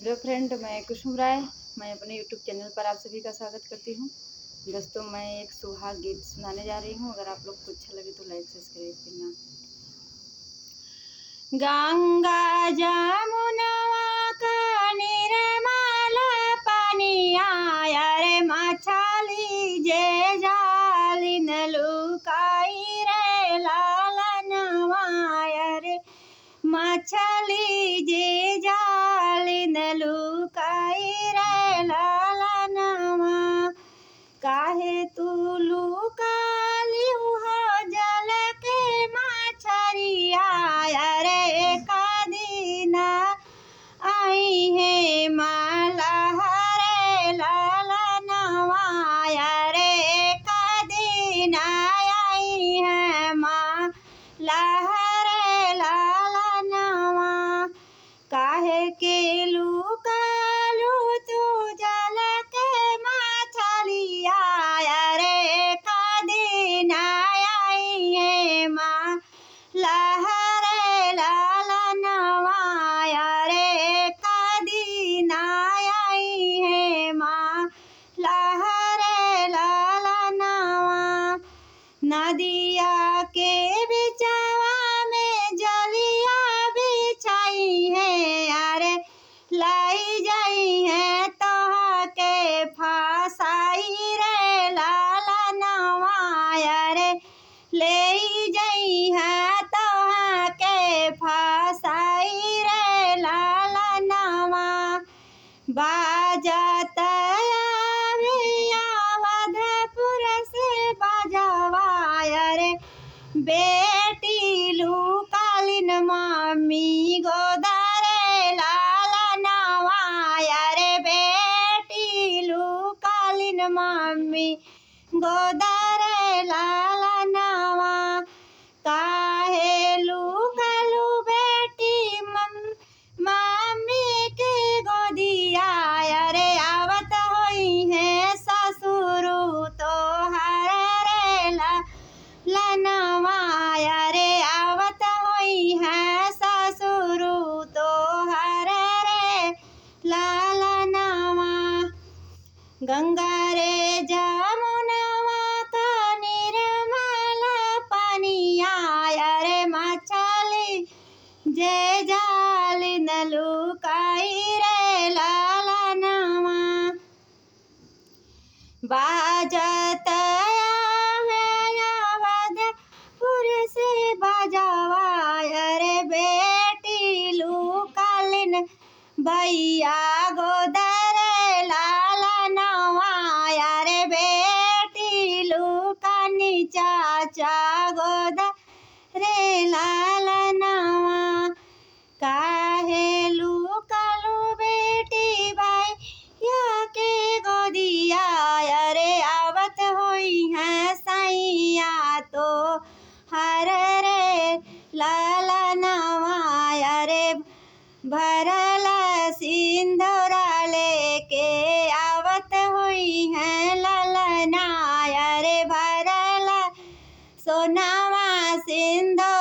Hello friend, मैं कुसुम राय। मैं अपने यूट्यूब चैनल पर आप सभी का स्वागत करती हूँ। दोस्तों, मैं एक सुहाग गीत सुनाने जा रही हूँ। अगर आप लोग को अच्छा लगे तो लाइक सब्सक्राइब करना। गंगा जमुनवा का निर्मल पानिया, रे मछली जे जाली न लुकाई रे लालनवा, रे मछली जे जाली न लुकाई रे लालनवा। काहे तू लुकाली हो जल के मछरिया, रे कदीना आई है मलहरे लालनवा, रे कदीना आई है मलहरे लालनवा। काहे के लुकालू तू जल के मछलिया, रे कदीना आई है मलहरे लालनवा, रे कदीना आई है मलहरे लालनवा। नदिया के बिचवा में जलिया बिछाई है, अरे लाई जाई है तोहा के फसाई रे लालनवा, रे ले जाई है तोहा के फसाई रे लालनवा। बाजत अवधपुर से बजवा, रे बेटी लुकालिन मम्मी गोदरे लालनवा, रे बेटी लुकालिन मम्मी गोदरे लालनवा। काहे लुकालू बेटी मम्मी के गोदिया, रे आवत होई है ससुरु तो हरे लालनवा, रे आवत होई है ससुरु तो हरे लालनवा। गंगा रे जमुनवा का निर्मल पानिया, रे मछली जे जाली न लुकाई रे लालनवा। बाजत अवधपुर से बजवा, रे बेटी लुकालिन भैया गोदरे लालनवा, रे बेटी लुकानी चाचा गोदरे लालनवा। काहे लुकालू बेटी भैया के गोदिया, रे आवत होई है सैया तो हरे लालनवा, रे भरल सिंदूरा लेके आवत हुई है ललना, रे भरल सोनावा सिंदूर